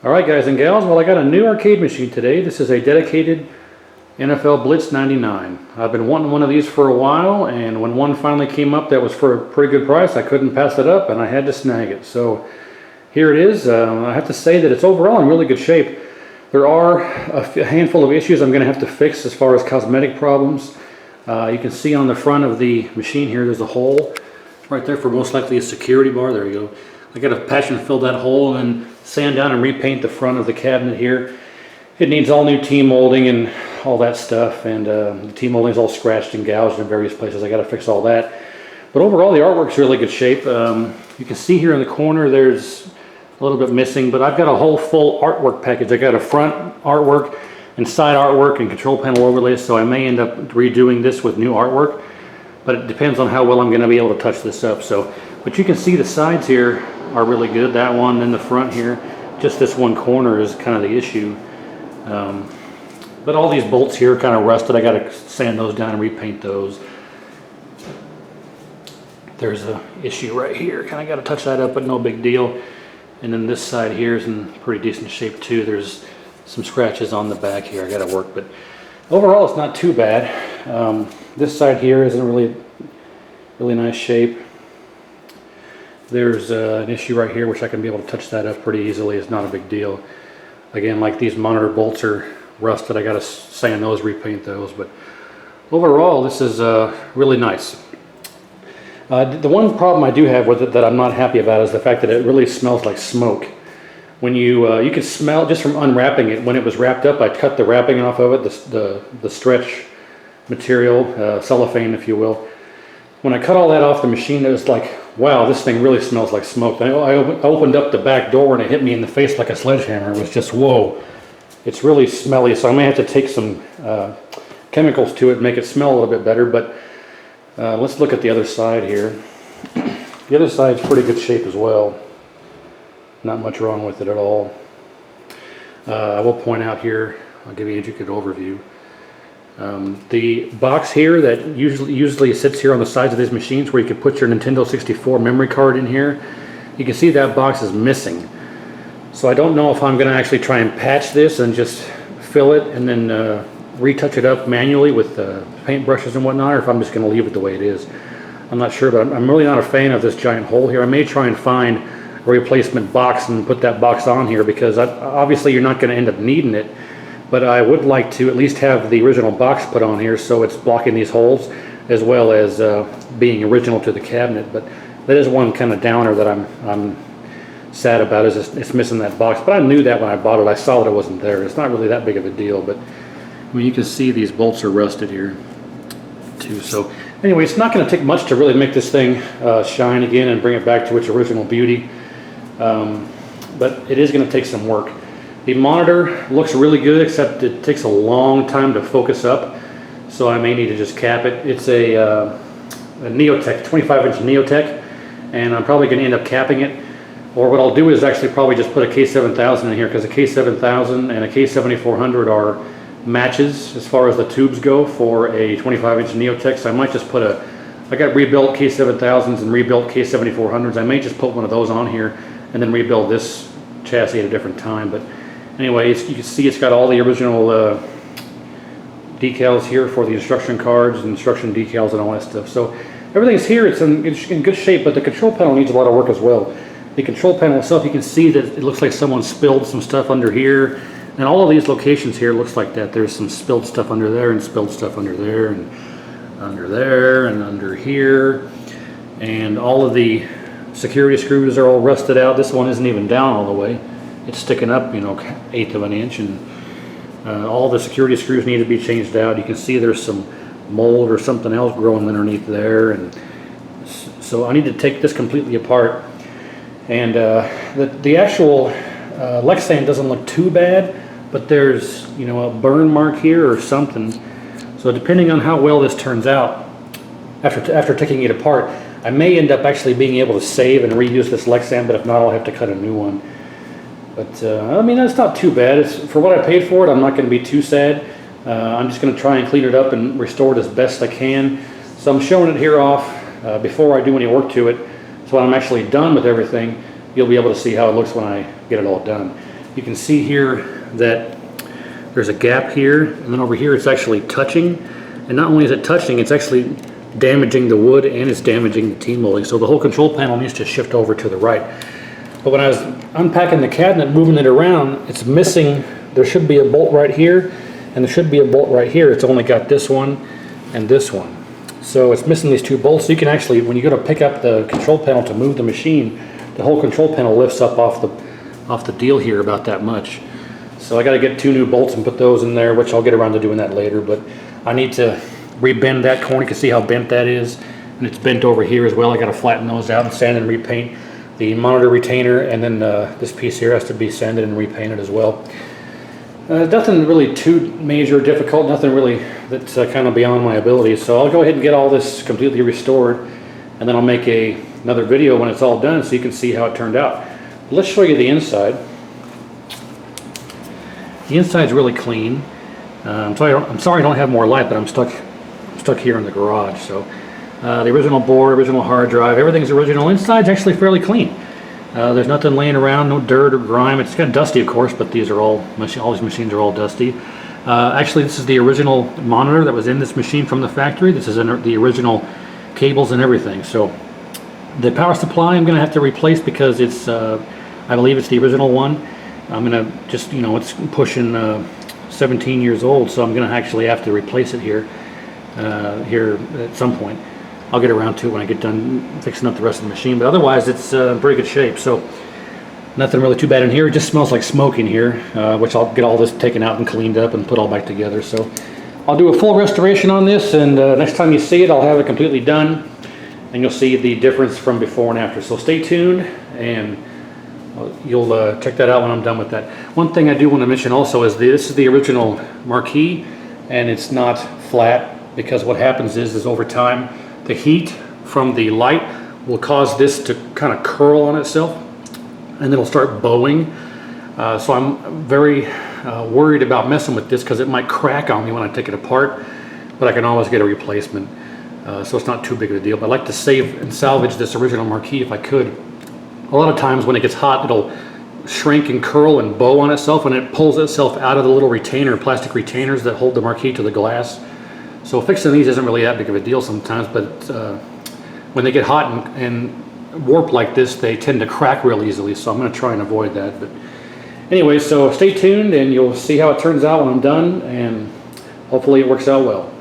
Alright guys and gals, well I got a new arcade machine today. This is a dedicated NFL Blitz 99. I've been wanting one of these for a while, and when one finally came up that was for a pretty good price, I couldn't pass it up and I had to snag it. So here it is. I have to say that it's overall in really good shape. There are a handful of issues I'm going to have to fix as far as cosmetic problems. You can see on the front of the machine here there's a hole right there for most likely a security bar. There you go. I got to patch and fill that hole and then sand down and repaint the front of the cabinet here. It needs all new T-molding and all that stuff, and the T-molding is all scratched and gouged in various places. I got to fix all that. But overall the artwork's really good shape. You can see here in the corner there's a little bit missing, but I've got a whole full artwork package. I got a front artwork and side artwork and control panel overlays, so I may end up redoing this with new artwork, but it depends on how well I'm going to be able to touch this up. But you can see the sides here are really good. That one and the front here, just this one corner is kind of the issue. But all these bolts here are kind of rusted. I got to sand those down and repaint those. There's an issue right here. Kind of got to touch that up, but no big deal. And then this side here is in pretty decent shape too. There's some scratches on the back here I got to work, but overall it's not too bad. This side here is in really nice shape. There's an issue right here which I can be able to touch that up pretty easily. It's not a big deal. Again, like these monitor bolts are rusted. I got to sand those, repaint those, but overall this is really nice. The one problem I do have with it that I'm not happy about is the fact that it really smells like smoke. When you can smell just from unwrapping it. When it was wrapped up, I cut the wrapping off of it, the stretch material, cellophane if you will. When I cut all that off the machine, it was like, wow, this thing really smells like smoke. I opened up the back door and it hit me in the face like a sledgehammer. It was just, whoa, it's really smelly. So I may have to take some chemicals to it and make it smell a little bit better. But let's look at the other side here. The other side's pretty good shape as well. Not much wrong with it at all. I will point out here, I'll give you an intricate overview. The box here that usually sits here on the sides of these machines where you can put your Nintendo 64 memory card in here, you can see that box is missing. So I don't know if I'm going to actually try and patch this and just fill it and then retouch it up manually with paint brushes and whatnot, or if I'm just going to leave it the way it is. I'm not sure, but I'm really not a fan of this giant hole here. I may try and find a replacement box and put that box on here, because obviously you're not going to end up needing it. But I would like to at least have the original box put on here so it's blocking these holes, as well as being original to the cabinet. But that is one kind of downer that I'm sad about, is it's missing that box. But I knew that when I bought it. I saw that it wasn't there. It's not really that big of a deal. But I mean, you can see these bolts are rusted here too. So anyway, it's not going to take much to really make this thing shine again and bring it back to its original beauty. But it is going to take some work. The monitor looks really good, except it takes a long time to focus up, so I may need to just cap it. It's a Neotech, 25-inch Neotech, and I'm probably going to end up capping it. Or what I'll do is actually probably just put a K7000 in here, because a K7000 and a K7400 are matches as far as the tubes go for a 25-inch Neotech. So I might just put I got rebuilt K7000s and rebuilt K7400s. I may just put one of those on here and then rebuild this chassis at a different time. But anyway, you can see it's got all the original decals here for the instruction cards and instruction decals and all that stuff. So everything's here. It's in good shape, but the control panel needs a lot of work as well. The control panel itself, you can see that it looks like someone spilled some stuff under here. And all of these locations here looks like that. There's some spilled stuff under there and spilled stuff under there and under there and under here. And all of the security screws are all rusted out. This one isn't even down all the way. It's sticking up, you know, 1/8 of an inch, and all the security screws need to be changed out. You can see there's some mold or something else growing underneath there, and so I need to take this completely apart. And the actual Lexan doesn't look too bad, but there's, you know, a burn mark here or something. So depending on how well this turns out after taking it apart, I may end up actually being able to save and reuse this Lexan, but if not, I'll have to cut a new one. But I mean, that's not too bad. For what I paid for it, I'm not going to be too sad. I'm just going to try and clean it up and restore it as best I can. So I'm showing it here off before I do any work to it. So when I'm actually done with everything, you'll be able to see how it looks when I get it all done. you can see here that there's a gap here, and then over here it's actually touching. And not only is it touching, it's actually damaging the wood and it's damaging the T-molding. So the whole control panel needs to shift over to the right. But when I was unpacking the cabinet, moving it around, it's missing. There should be a bolt right here, and there should be a bolt right here. It's only got this one and this one. So it's missing these two bolts. So you can actually, when you go to pick up the control panel to move the machine, the whole control panel lifts up off the deal here about that much. So I got to get two new bolts and put those in there, which I'll get around to doing that later. But I need to rebend that corner. You can see how bent that is, and it's bent over here as well. I got to flatten those out and sand and repaint the monitor retainer, and then this piece here has to be sanded and repainted as well. Nothing really too major, difficult, nothing really that's kind of beyond my abilities. So I'll go ahead and get all this completely restored, and then I'll make another video when it's all done so you can see how it turned out. Let's show you the inside. The inside's really clean. I'm sorry I don't have more light, but I'm stuck here in the garage. So the original board, original hard drive, everything's original. Inside's actually fairly clean. There's nothing laying around, no dirt or grime. It's kind of dusty, of course, but these are all these machines are all dusty. Actually, this is the original monitor that was in this machine from the factory. This is the original cables and everything. So the power supply I'm going to have to replace because it's, I believe it's the original one. I'm going to just, it's pushing 17 years old, so I'm going to actually have to replace it here at some point. I'll get around to it when I get done fixing up the rest of the machine, but otherwise it's in pretty good shape. So nothing really too bad in here. It just smells like smoke in here, which I'll get all this taken out and cleaned up and put all back together. So I'll do a full restoration on this, and next time you see it, I'll have it completely done, and you'll see the difference from before and after. So stay tuned, and you'll check that out when I'm done with that. One thing I do want to mention also is this is the original marquee, and it's not flat, because what happens is over time the heat from the light will cause this to kind of curl on itself, and it'll start bowing. So I'm very worried about messing with this because it might crack on me when I take it apart, but I can always get a replacement. So it's not too big of a deal. But I'd like to save and salvage this original marquee if I could. A lot of times when it gets hot, it'll shrink and curl and bow on itself, and it pulls itself out of the little plastic retainers that hold the marquee to the glass. So fixing these isn't really that big of a deal sometimes, but when they get hot and warp like this, they tend to crack real easily, so I'm going to try and avoid that. But anyway, so stay tuned and you'll see how it turns out when I'm done, and hopefully it works out well.